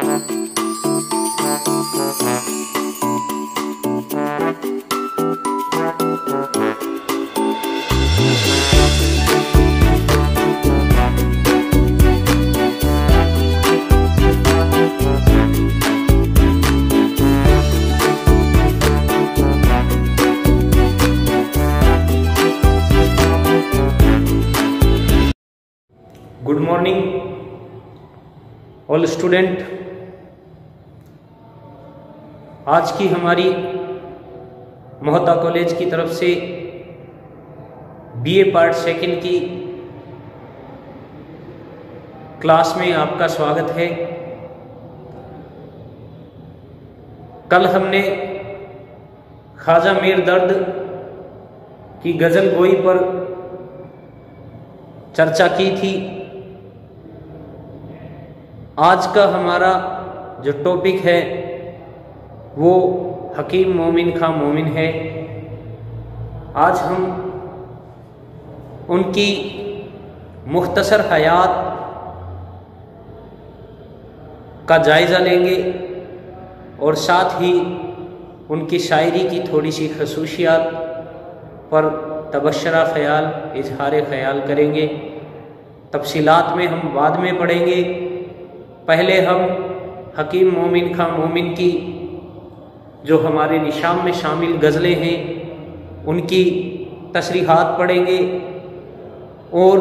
Good morning all student. आज की हमारी मोहता कॉलेज की तरफ से बीए पार्ट सेकंड की क्लास में आपका स्वागत है। कल हमने ख्वाजा मीर दर्द की गज़ल गोई पर चर्चा की थी। आज का हमारा जो टॉपिक है वो हकीम मोमिन खां मोमिन है। आज हम उनकी मुख्तसर हयात का जायज़ा लेंगे और साथ ही उनकी शायरी की थोड़ी सी खसूसियात पर तबशरा ख्याल इजहार ख्याल करेंगे। तफसीलात में हम बाद में पढ़ेंगे। पहले हम हकीम मोमिन खां मोमिन की जो हमारे निशान में शामिल गज़लें हैं उनकी तशरीहात पढ़ेंगे और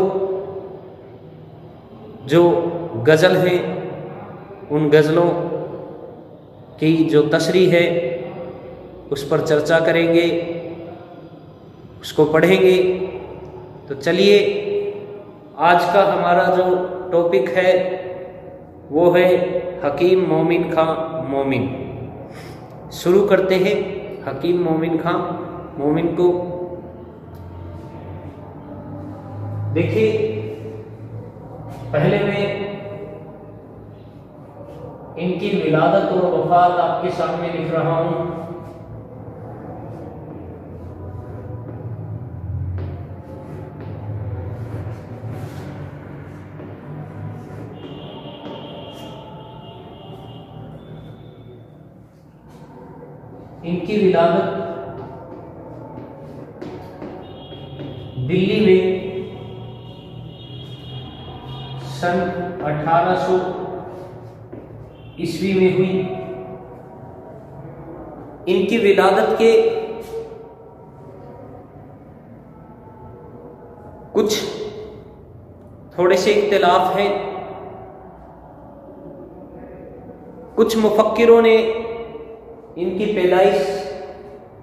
जो गज़ल हैं उन गज़लों की जो तशरीह है उस पर चर्चा करेंगे, उसको पढ़ेंगे। तो चलिए आज का हमारा जो टॉपिक है वो है हकीम मोमिन खां मोमिन। शुरू करते हैं हकीम मोमिन खां मोमिन को। देखिए, पहले मैं इनकी विलादत और वफात आपके सामने लिख रहा हूं। इनकी विलादत दिल्ली में सन 1800 ईस्वी में हुई। इनकी विलादत के कुछ थोड़े से इख्तिलाफ हैं। कुछ मुफक्किरों ने इनकी पैदाइश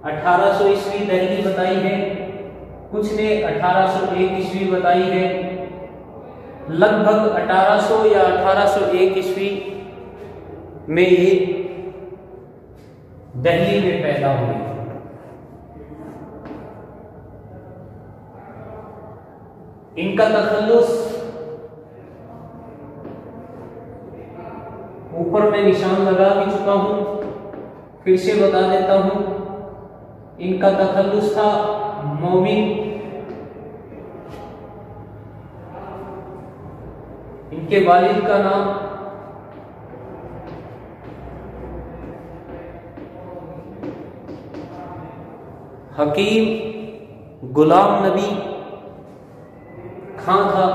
1800 ईस्वी दिल्ली बताई है, कुछ ने 1801 ईस्वी बताई है। लगभग 1800 या 1801 ईस्वी में ये दिल्ली में पैदा हुए। इनका तखल्लुस ऊपर में निशान लगा भी चुका हूं, फिर से बता देता हूं। इनका तखल्लुस था मोमिन। इनके वालिद का नाम हकीम गुलाम नबी खां था।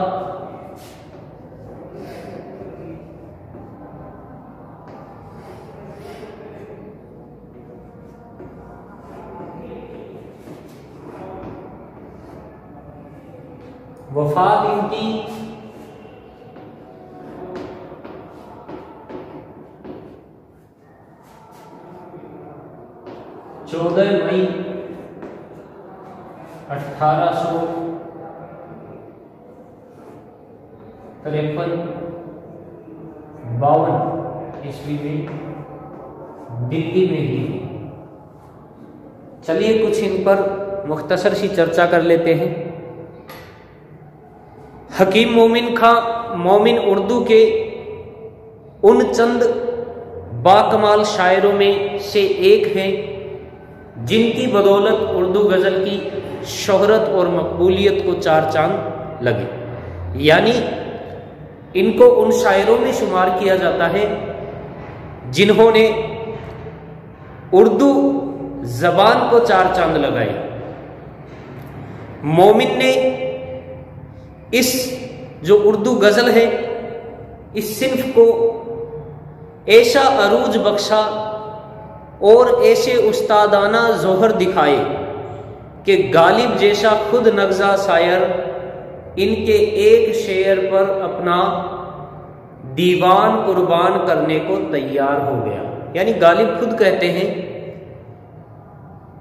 वफात इनकी 14 मई 1853-52 ईस्वी में दिल्ली में ही। चलिए कुछ इन पर मुख्तसर सी चर्चा कर लेते हैं। हकीम मोमिन खां मोमिन उर्दू के उन चंद बाकमाल शायरों में से एक हैं जिनकी बदौलत उर्दू गज़ल की शोहरत और मकबूलियत को चार चांद लगे। यानी इनको उन शायरों में शुमार किया जाता है जिन्होंने उर्दू जबान को चार चांद लगाए। मोमिन ने इस जो उर्दू गजल है, इस सिन्फ को ऐसा अरूज बख्शा और ऐसे उस्तादाना जोहर दिखाए कि गालिब जैसा खुद नगजा शायर इनके एक शेर पर अपना दीवान कुर्बान करने को तैयार हो गया। यानी गालिब खुद कहते हैं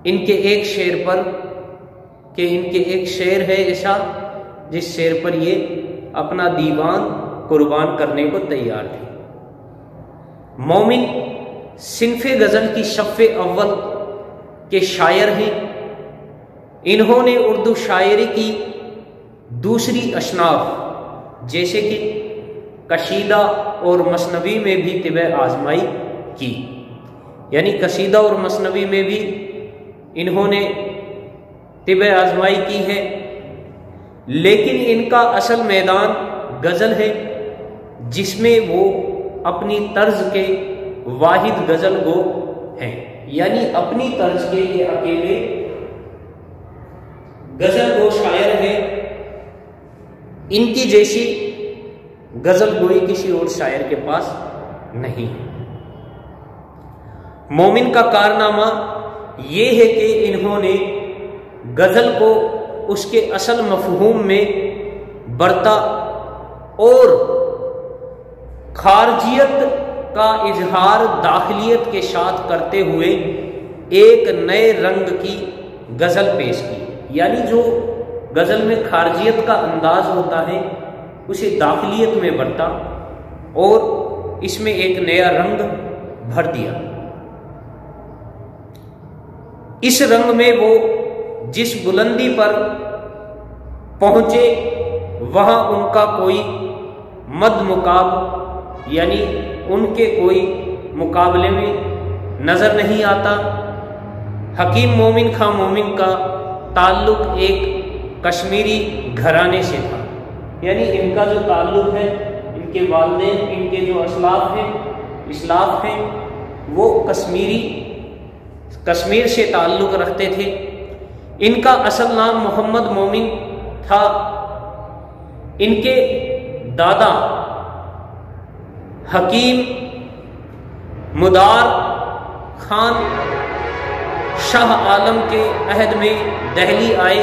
इनके एक शेर पर कि इनके एक शेर है ऐसा जिस शेर पर ये अपना दीवान कुर्बान करने को तैयार थे। मोमिन सिन्फे गजल की शफ़े अव्वल के शायर हैं। इन्होंने उर्दू शायरी की दूसरी अशनाफ जैसे कि कशीदा और मसनवी में भी तिबे आजमाई की। यानी कशीदा और मसनवी में भी इन्होंने तिबे आजमाई की है, लेकिन इनका असल मैदान गज़ल है, जिसमें वो अपनी तर्ज के वाहिद गज़ल गो हैं। यानी अपनी तर्ज के ये अकेले गज़ल गो शायर हैं। इनकी जैसी गज़ल गोई किसी और शायर के पास नहीं है। मोमिन का कारनामा ये है कि इन्होंने गज़ल को उसके असल मफ़हूम में बरता और खारजियत का इजहार दाखिलियत के साथ करते हुए एक नए रंग की गज़ल पेश की। यानी जो गज़ल में खारजियत का अंदाज होता है उसे दाखिलियत में बरता और इसमें एक नया रंग भर दिया। इस रंग में वो जिस बुलंदी पर पहुंचे वहां उनका कोई मद मुकाब यानी उनके कोई मुकाबले में नजर नहीं आता। हकीम मोमिन खां मोमिन का ताल्लुक एक कश्मीरी घराने से था। यानी इनका जो ताल्लुक है, इनके वालिदैन, इनके जो इस्लाफ हैं वो कश्मीर से ताल्लुक रखते थे। इनका असल नाम मोहम्मद मोमिन था। इनके दादा हकीम मुदार खान शाह आलम के अहद में दहली आए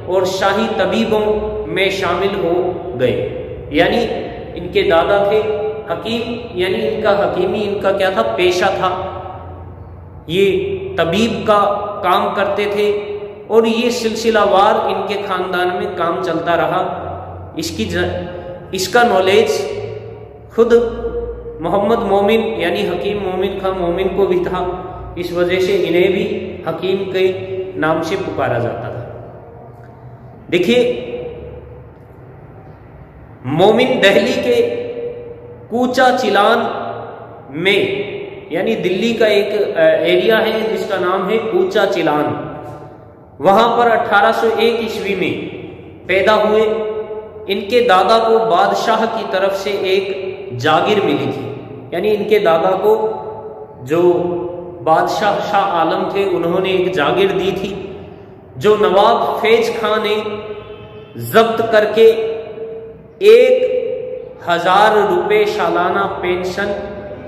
और शाही तबीबों में शामिल हो गए। यानी इनके दादा थे हकीम, यानी इनका हकीमी इनका क्या था, पेशा था। ये तबीब का काम करते थे और ये सिलसिलावार इनके खानदान में काम चलता रहा। इसका नॉलेज खुद मोहम्मद मोमिन यानी हकीम मोमिन खां मोमिन को भी था। इस वजह से इन्हें भी हकीम के नाम से पुकारा जाता था। देखिए, मोमिन दिल्ली के कूचा चिलान में, यानी दिल्ली का एक एरिया है जिसका नाम है कूचा चिलान, वहां पर 1801 ईस्वी में पैदा हुए। इनके दादा को बादशाह की तरफ से एक जागीर मिली थी। यानी इनके दादा को जो बादशाह शाह आलम थे उन्होंने एक जागीर दी थी, जो नवाब फैज खां ने जब्त करके 1000 रुपये सालाना पेंशन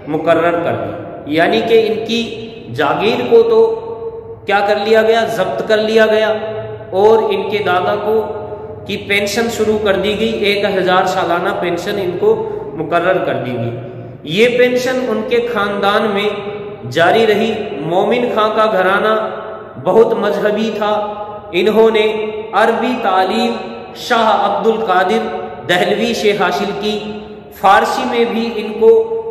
मुकर्रर कर दी। यानी कि इनकी जागीर को तो क्या कर लिया गया, जब्त कर लिया गया और इनके दादा को की पेंशन शुरू कर दी गई। 1000 सालाना पेंशन इनको मुकर्रर कर दी गई। ये पेंशन उनके खानदान में जारी रही। मोमिन खां का घराना बहुत मजहबी था। इन्होंने अरबी तालीम शाह अब्दुल कादिर दहलवी से हासिल की। फारसी में भी इनको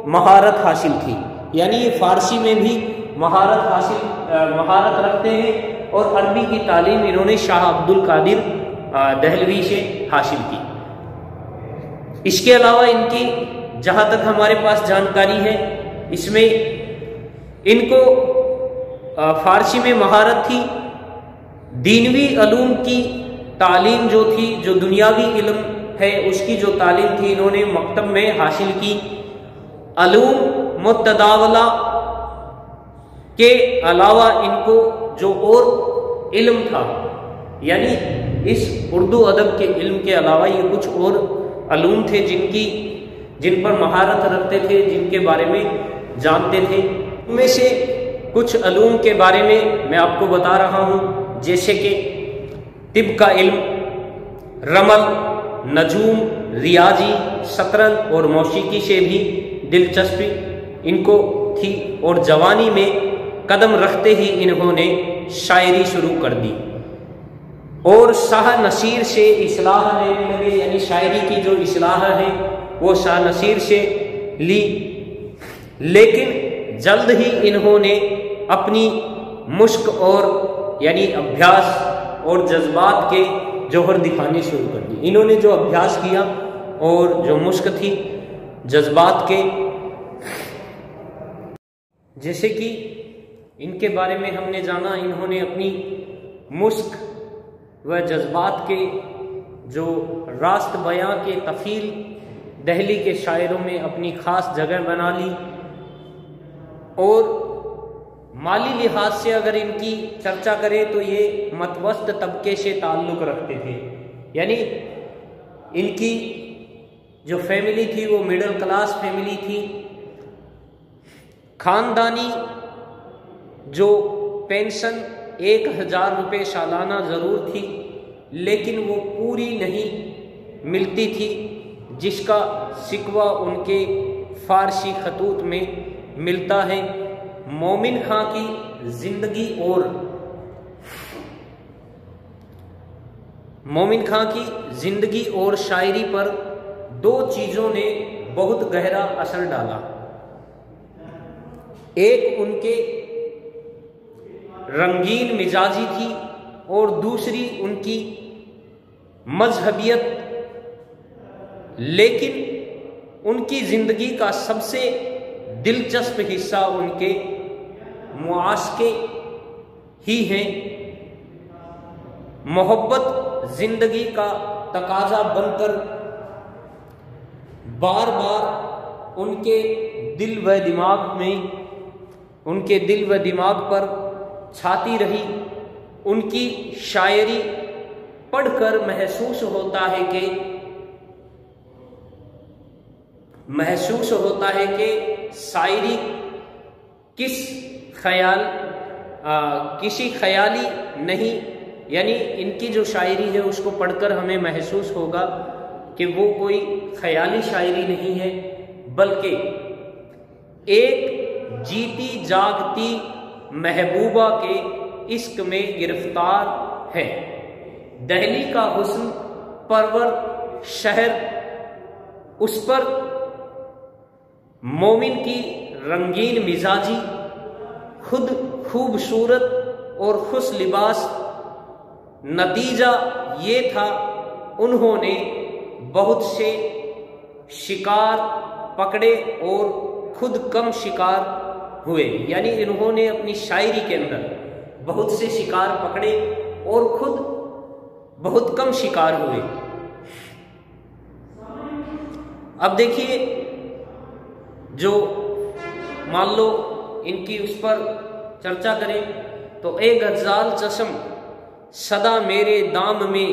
महारत हासिल थी। यानी ये फारसी में भी महारत रखते हैं और अरबी की तालीम इन्होंने शाह अब्दुल कादिर दहलवी से हासिल की। इसके अलावा इनकी जहाँ तक हमारे पास जानकारी है, इसमें इनको फारसी में महारत थी। दीनवी अलूम की तालीम जो थी, जो दुनियावी इल्म है उसकी जो तालीम थी, इन्होंने मकतब में हासिल की। अलूम मुतदावला के अलावा इनको जो और इल्म था, यानी इस उर्दू अदब के इल्म के अलावा ये कुछ और अलूम थे जिन पर महारत रखते थे, जिनके बारे में जानते थे। उनमें से कुछ अलूम के बारे में मैं आपको बता रहा हूँ, जैसे कि तिब का इल्म, रमल, नजूम, रियाजी, शतरंज और मौसीकी से भी दिलचस्पी इनको थी, और जवानी में कदम रखते ही इन्होंने शायरी शुरू कर दी और शाह नसीर से इस्लाह लेने लगे, यानी शायरी की जो इस्लाह है वो शाह नसीर से ली। लेकिन जल्द ही इन्होंने अपनी मुश्क और यानी अभ्यास और जज्बात के जौहर दिखाने शुरू कर दी। इन्होंने जो अभ्यास किया और जो मुश्क थी जज्बात के, जैसे कि इनके बारे में हमने जाना, इन्होंने अपनी मुश्क व जज्बात के जो रास्त बयां के तफील दहली के शायरों में अपनी खास जगह बना ली, और माली लिहाज से अगर इनकी चर्चा करें तो ये मतवस्त तबके से ताल्लुक़ रखते थे, यानी इनकी जो फैमिली थी वो मिडिल क्लास फैमिली थी। खानदानी जो पेंशन 1000 रुपये सालाना ज़रूर थी, लेकिन वो पूरी नहीं मिलती थी, जिसका शिकवा उनके फारसी खतूत में मिलता है। मोमिन खां की जिंदगी और शायरी पर दो चीज़ों ने बहुत गहरा असर डाला। एक उनके रंगीन मिजाजी थी और दूसरी उनकी मजहबियत। लेकिन उनकी जिंदगी का सबसे दिलचस्प हिस्सा उनके मुआशके ही हैं। मोहब्बत जिंदगी का तकाजा बनकर बार बार उनके दिल व दिमाग पर छाती रही। उनकी शायरी पढ़कर महसूस होता है कि शायरी किसी ख्याली नहीं, यानी इनकी जो शायरी है उसको पढ़कर हमें महसूस होगा कि वो कोई ख्याली शायरी नहीं है, बल्कि एक जीती जागती महबूबा के इश्क में गिरफ्तार है। दहली का हुस्न परवर शहर, उस पर मोमिन की रंगीन मिजाजी, खुद खूबसूरत और खुश लिबास। नतीजा ये था उन्होंने बहुत से शिकार पकड़े और खुद कम शिकार हुए, यानी इन्होंने अपनी शायरी के अंदर बहुत से शिकार पकड़े और खुद बहुत कम शिकार हुए। अब देखिए, जो मान लो इनकी उस पर चर्चा करें तो ए गज़ाल चश्म सदा मेरे दाम में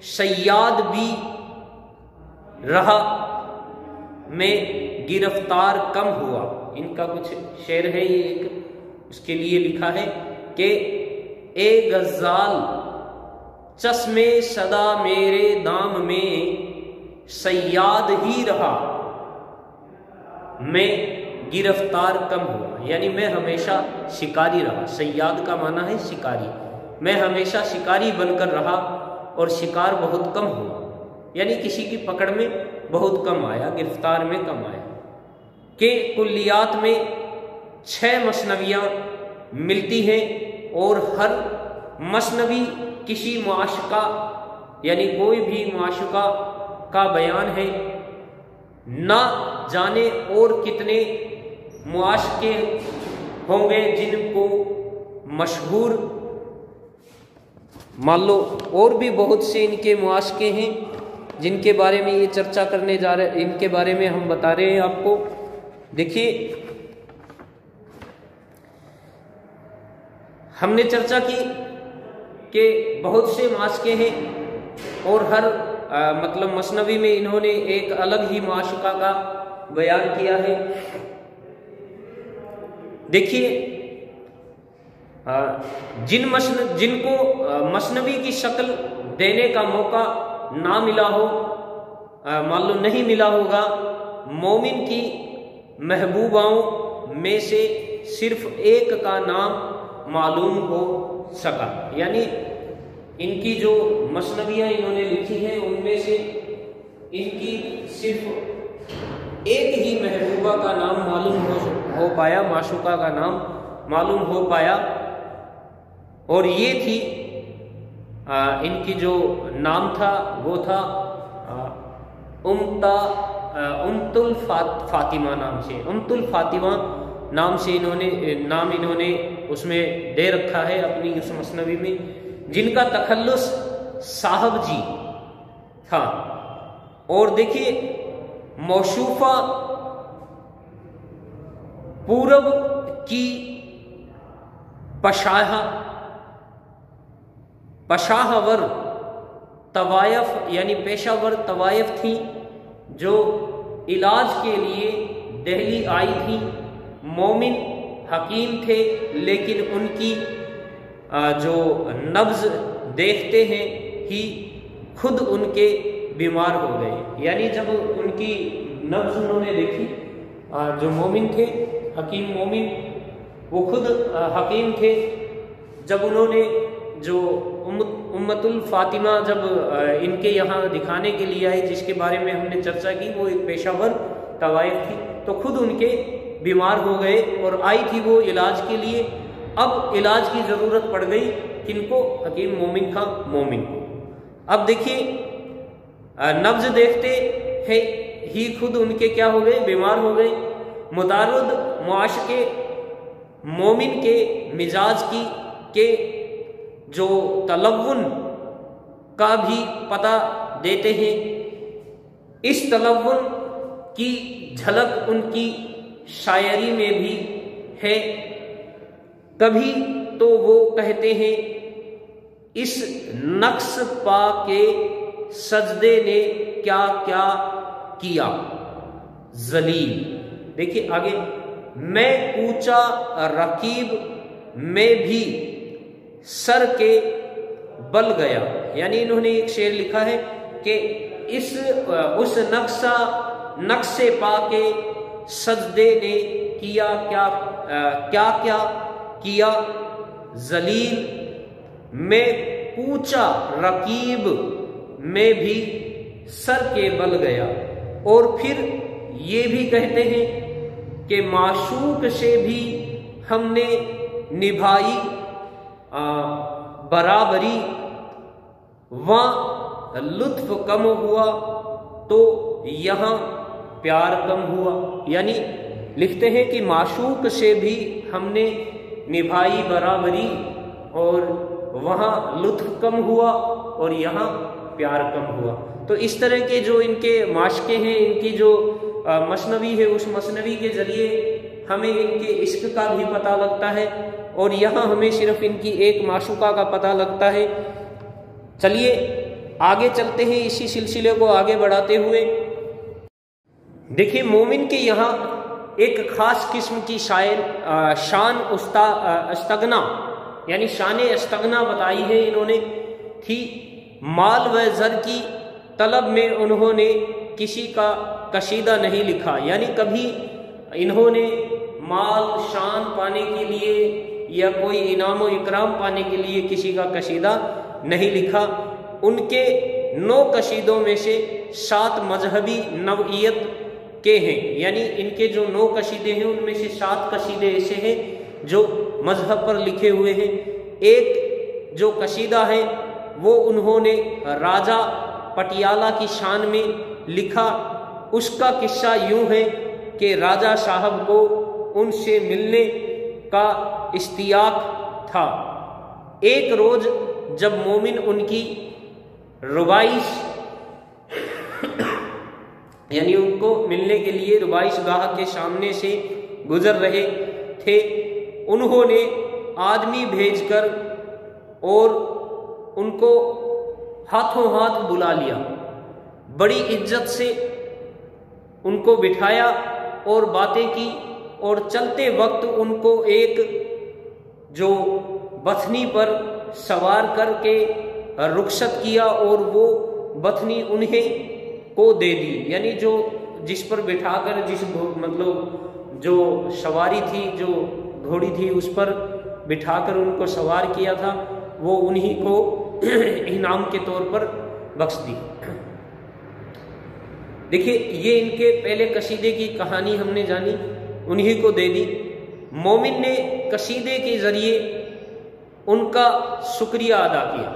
सयाद भी रहा, मैं गिरफ्तार कम हुआ। इनका कुछ शेर है, ये एक उसके लिए लिखा है कि ए गज़ाल चश्मे सदा मेरे दाम में सयाद ही रहा, मैं गिरफ्तार कम हुआ, यानी मैं हमेशा शिकारी रहा। सयाद का माना है शिकारी। मैं हमेशा शिकारी बनकर रहा और शिकार बहुत कम हुआ, यानी किसी की पकड़ में बहुत कम आया, गिरफ्तार में कम आया। के कुल्लियात में 6 मसनवियाँ मिलती हैं और हर मसनवी किसी मुआशका, यानी कोई भी मुआशका का बयान है। ना जाने और कितने मुआशके होंगे जिनको मशहूर, मान लो और भी बहुत से इनके मुआशके हैं जिनके बारे में ये चर्चा करने जा रहे हैं, इनके बारे में हम बता रहे हैं आपको। देखिए, हमने चर्चा की कि बहुत से माशके हैं और हर मतलब मसनवी में इन्होंने एक अलग ही माशुका का बयान किया है। देखिए, जिनको मसनवी की शक्ल देने का मौका ना मिला हो, मान लो नहीं मिला होगा, मोमिन की महबूबाओं में से सिर्फ एक का नाम मालूम हो सका। यानी इनकी जो मसनवियाँ इन्होंने लिखी हैं उनमें से इनकी सिर्फ एक ही महबूबा का नाम मालूम हो पाया, माशुका का नाम मालूम हो पाया, और ये थी इनकी जो नाम था वो था उम्तुल फातिमा नाम से, उम्तुल फातिमा नाम से इन्होंने उसमें दे रखा है अपनी उस मसनवी में, जिनका तखल्लुस साहब जी था। और देखिए, मौशूफा पूरब की पशाहवर तवायफ यानी पेशावर तवायफ थी जो इलाज के लिए दिल्ली आई थी। मोमिन हकीम थे, लेकिन उनकी जो नब्ज देखते हैं ही खुद उनके बीमार हो गए। यानी जब उनकी नब्ज उन्होंने देखी, जो मोमिन थे, हकीम मोमिन, वो खुद हकीम थे, जब उन्होंने जो उम्मतुल फातिमा जब इनके यहाँ दिखाने के लिए आई, जिसके बारे में हमने चर्चा की, वो एक पेशावर तवाइफ थी, तो खुद उनके बीमार हो गए और आई थी वो इलाज के लिए। अब इलाज की ज़रूरत पड़ गई किनको? हकीम मोमिन खां मोमिन को। अब देखिए, नब्ज देखते हैं ही खुद उनके क्या हो गए? बीमार हो गए। मुतारुद मुआशके मोमिन के मिजाज के जो तलव्वुन का भी पता देते हैं। इस तलव्वुन की झलक उनकी शायरी में भी है। कभी तो वो कहते हैं, इस नक्श पा के सजदे ने क्या क्या किया जलील। देखिए आगे, मैं कूचा रकीब में भी सर के बल गया। यानी इन्होंने एक शेर लिखा है कि उस नक्शे पा के सजदे ने किया क्या क्या किया जलील। मैं कूचा रकीब में भी सर के बल गया। और फिर ये भी कहते हैं कि माशूक से भी हमने निभाई बराबरी, वहाँ लुत्फ कम हुआ तो यहाँ प्यार कम हुआ। यानी लिखते हैं कि माशूक से भी हमने निभाई बराबरी और वहाँ लुत्फ कम हुआ और यहाँ प्यार कम हुआ। तो इस तरह के जो इनके माशके हैं, इनकी जो मसनवी है, उस मसनवी के जरिए हमें इनके इश्क का भी पता लगता है और यहाँ हमें सिर्फ इनकी एक माशुका का पता लगता है। चलिए आगे चलते हैं इसी सिलसिले को आगे बढ़ाते हुए। देखिए, मोमिन के यहाँ एक खास किस्म की शान अस्तगना यानी शान अस्तगना बताई है इन्होंने थी। माल व ज़र की तलब में उन्होंने किसी का कशीदा नहीं लिखा। यानी कभी इन्होंने माल शान पाने के लिए या कोई इनाम व इकराम पाने के लिए किसी का कशीदा नहीं लिखा। उनके 9 कशीदों में से 7 मजहबी नवइयत के हैं। यानी इनके जो 9 कशीदे हैं उनमें से 7 कशीदे ऐसे हैं जो मजहब पर लिखे हुए हैं। एक जो कशीदा है वो उन्होंने राजा पटियाला की शान में लिखा। उसका किस्सा यूं है कि राजा साहब को उनसे मिलने का इश्तियाक था। एक रोज जब मोमिन उनकी रुबाई यानी उनको मिलने के लिए रुबाइश गाह के सामने से गुजर रहे थे। उन्होंने आदमी भेजकर और उनको हाथों हाथ बुला लिया, बड़ी इज्जत से उनको बिठाया और बातें की, और चलते वक्त उनको एक जो बथनी पर सवार करके रुखसत किया और वो बथनी उन्हें को दे दी। यानी जो जिस पर बिठाकर मतलब जो सवारी थी, जो घोड़ी थी, उस पर बिठाकर उनको सवार किया था, वो उन्हीं को इनाम के तौर पर बख्श दी। देखिए, ये इनके पहले कसीदे की कहानी हमने जानी, उन्हीं को दे दी। मोमिन ने कसीदे के जरिए उनका शुक्रिया अदा किया।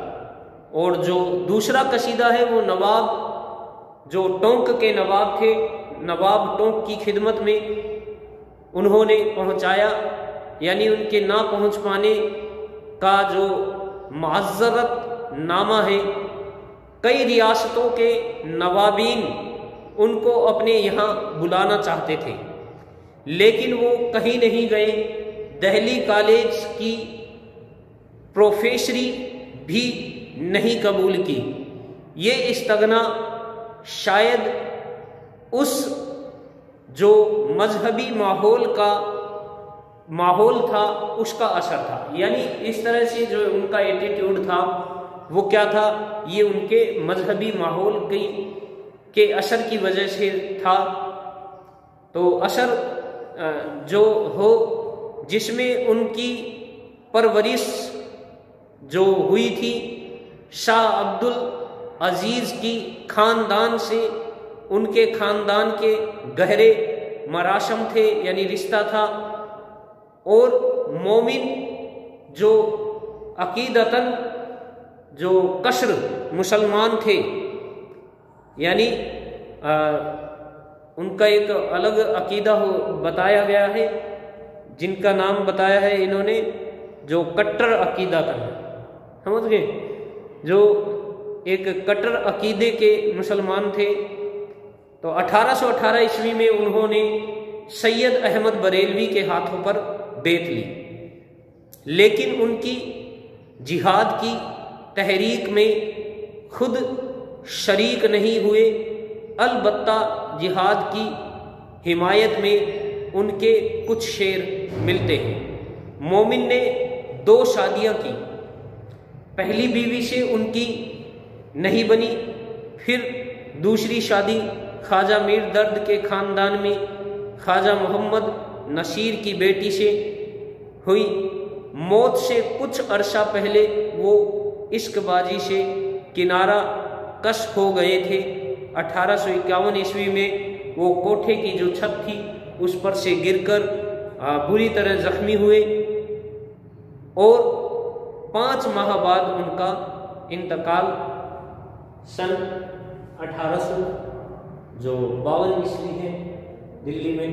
और जो दूसरा कसीदा है वो नवाब, जो टोंक के नवाब थे, नवाब टोंक की खिदमत में उन्होंने पहुंचाया। यानी उनके ना पहुंच पाने का जो माज़रत नामा है, कई रियासतों के नवाबीन उनको अपने यहाँ बुलाना चाहते थे, लेकिन वो कहीं नहीं गए। दिल्ली कॉलेज की प्रोफेसरी भी नहीं कबूल की। ये इस्तगना शायद उस जो मजहबी माहौल था उसका असर था। यानी इस तरह से जो उनका एटीट्यूड था वो क्या था, ये उनके मजहबी माहौल के असर की वजह से था। तो असर जो हो जिसमें उनकी परवरिश जो हुई थी शाह अब्दुल अजीज की खानदान से, उनके खानदान के गहरे मरासम थे, यानी रिश्ता था। और मोमिन जो अकीदतन जो कश्र मुसलमान थे, यानी उनका एक अलग अकीदा बताया गया है, जिनका नाम बताया है इन्होंने जो कट्टर अकीदा था। समझ गए, जो एक कट्टर अकीदे के मुसलमान थे। तो 1818 ईस्वी में उन्होंने सैयद अहमद बरेलवी के हाथों पर बैत ली, लेकिन उनकी जिहाद की तहरीक में खुद शरीक नहीं हुए। अलबत्ता जिहाद की हिमायत में उनके कुछ शेर मिलते हैं। मोमिन ने 2 शादियां की। पहली बीवी से उनकी नहीं बनी, फिर दूसरी शादी ख्वाजा मीर दर्द के खानदान में ख्वाजा मोहम्मद नसीर की बेटी से हुई। मौत से कुछ अरसा पहले वो इश्कबाजी से किनारा कश हो गए थे। 1851 ईस्वी में वो कोठे की जो छत थी उस पर से गिरकर बुरी तरह जख्मी हुए और 5 माह बाद उनका इंतकाल सन 1852 ईस्वी है दिल्ली में।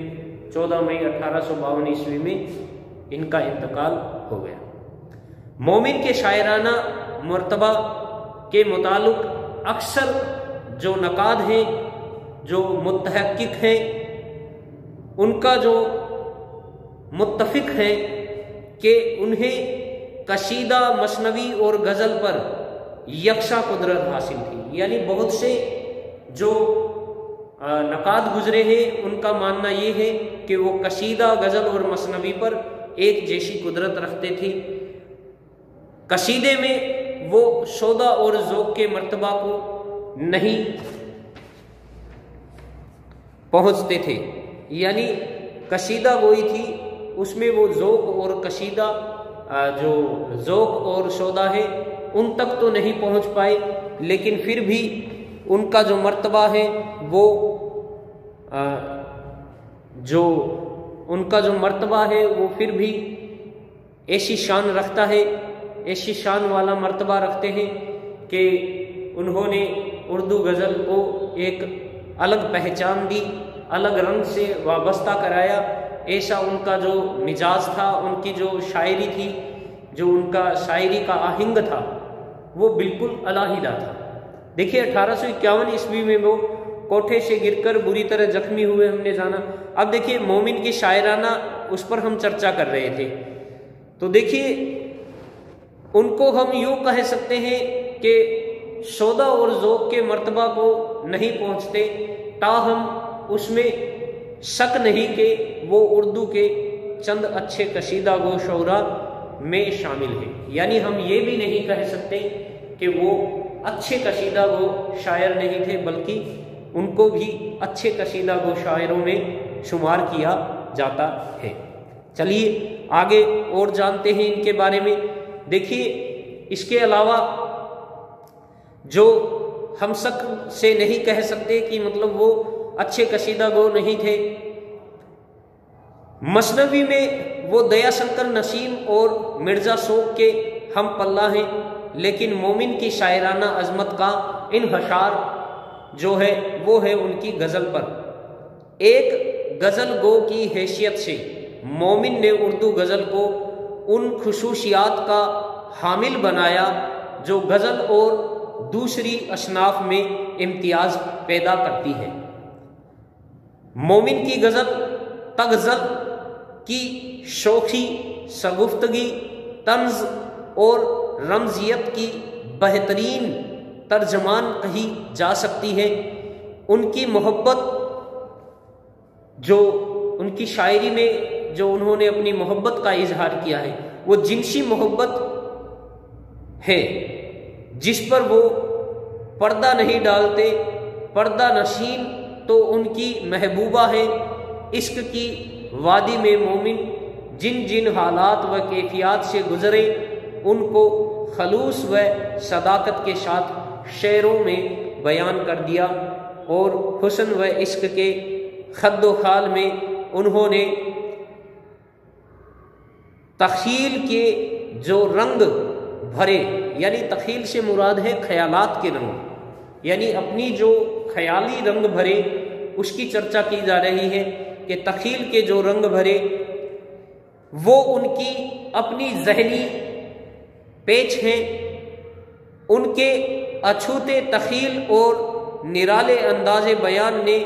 14 मई 1852 ईस्वी में इनका इंतकाल हो गया। मोमिन के शायराना मर्तबा के मुतालिक अक्सर जो नकाद हैं, जो मुतहक्किक हैं, उनका जो मुत्तफिक है कि उन्हें कसीदा, मसनवी और गज़ल पर यकसा कुदरत हासिल थी। यानी बहुत से जो नकाद गुजरे हैं उनका मानना ये है कि वो कसीदा, गज़ल और मसनवी पर एक जैसी कुदरत रखते थे। कसीदे में वो सौदा और ज़ौक़ के मर्तबा को नहीं पहुँचते थे। यानी कसीदा गोई थी, उसमें वो ज़ौक़ और कसीदा जो ज़ौक़ और सौदा है उन तक तो नहीं पहुँच पाए, लेकिन फिर भी उनका जो मर्तबा है वो उनका जो मर्तबा है वो फिर भी ऐसी शान रखता है, ऐसी शान वाला मर्तबा रखते हैं कि उन्होंने उर्दू गज़ल को एक अलग पहचान दी, अलग रंग से वाबस्ता कराया। ऐसा उनका जो मिजाज था, उनकी जो शायरी थी, जो उनका शायरी का आहंग था वो बिल्कुल अलहदा था। देखिए 1851 ईस्वी में वो कोठे से गिरकर बुरी तरह जख्मी हुए हमने जाना। अब देखिए मोमिन की शायराना उस पर हम चर्चा कर रहे थे, तो देखिए उनको हम यूं कह सकते हैं कि सौदा और ज़ौक़ के मर्तबा को नहीं पहुंचते, ताहम उसमें शक नहीं कि वो उर्दू के चंद अच्छे कसीदा गो शौरा में शामिल है। यानी हम ये भी नहीं कह सकते कि वो अच्छे कसीदा गो शायर नहीं थे, बल्कि उनको भी अच्छे कसीदा गो शायरों में शुमार किया जाता है। चलिए आगे और जानते हैं इनके बारे में। देखिए इसके अलावा जो हम शक से नहीं कह सकते कि मतलब वो अच्छे कसीदा गो नहीं थे, मसनवी में वो दया शंकर नसीम और मिर्ज़ा शौक़ के हम पल्ला हैं, लेकिन मोमिन की शायराना अजमत का इन्हसार जो है वो है उनकी गज़ल पर। एक गज़ल गो की हैसियत से मोमिन ने उर्दू गज़ल को उन खुसूसियात का हामिल बनाया जो गज़ल और दूसरी असनाफ में इम्तियाज़ पैदा करती है। मोमिन की गज़ल तगज़ल की शोखी, सगुफ्तगी, तंज़ और रमजियत की बेहतरीन तर्जमान कही जा सकती है। उनकी मोहब्बत जो उनकी शायरी में जो उन्होंने अपनी मोहब्बत का इजहार किया है वो जिनसी मोहब्बत है, जिस पर वो पर्दा नहीं डालते, पर्दा नशीन तो उनकी महबूबा है। इश्क की वादी में मोमिन जिन जिन हालात व कैफियत से गुजरे उनको खलूस व सदाकत के साथ शेरों में बयान कर दिया, और हुस्न व इश्क के खद्दो खाल में उन्होंने तख़ील के जो रंग भरे, यानी तख़ील से मुराद है ख्यालात के रंग, यानी अपनी जो ख्याली रंग भरे उसकी चर्चा की जा रही है कि तख़ील के जो रंग भरे वो उनकी अपनी ज़हनी पेच हैं। उनके अछूते तख़ील और निराले अंदाज़े बयान ने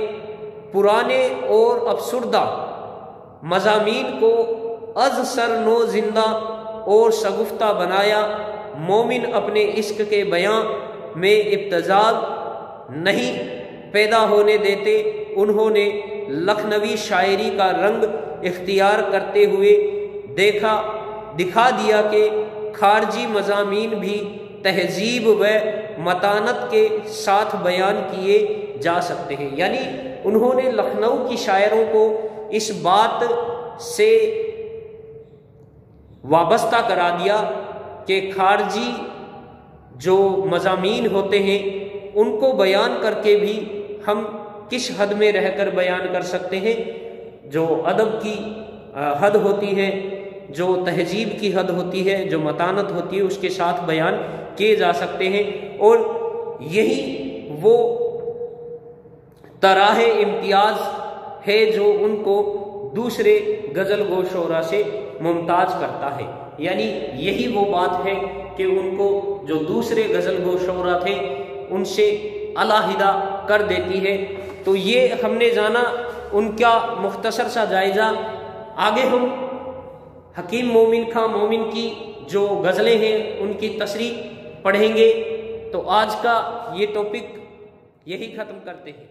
पुराने और अफसुर्दा मज़ामीन को अज़ सर नो जिंदा और शगुफ्ता बनाया। मोमिन अपने इश्क के बयां में इब्तिज़ाल नहीं पैदा होने देते। उन्होंने लखनवी शायरी का रंग इख्तियार करते हुए दिखा दिया कि खारजी मज़ामीन भी तहजीब व मतानत के साथ बयान किए जा सकते हैं। यानी उन्होंने लखनऊ की शायरों को इस बात से वाबस्ता करा दिया कि खारजी जो मज़ामीन होते हैं उनको बयान करके भी हम किस हद में रहकर बयान कर सकते हैं। जो अदब की हद होती है, जो तहजीब की हद होती है, जो मतानत होती है, उसके साथ बयान किए जा सकते हैं। और यही वो तराह इम्तियाज़ है जो उनको दूसरे गज़ल गो शोरा से मुमताज़ करता है। यानी यही वो बात है कि उनको जो दूसरे गज़ल गो शोरा थे उनसे अलहदा कर देती है। तो ये हमने जाना उनका मुख्तसर सा जायज़ा। आगे हम हकीम मोमिन खां मोमिन की जो गज़लें हैं उनकी तशरीह पढ़ेंगे। तो आज का ये टॉपिक यही ख़त्म करते हैं।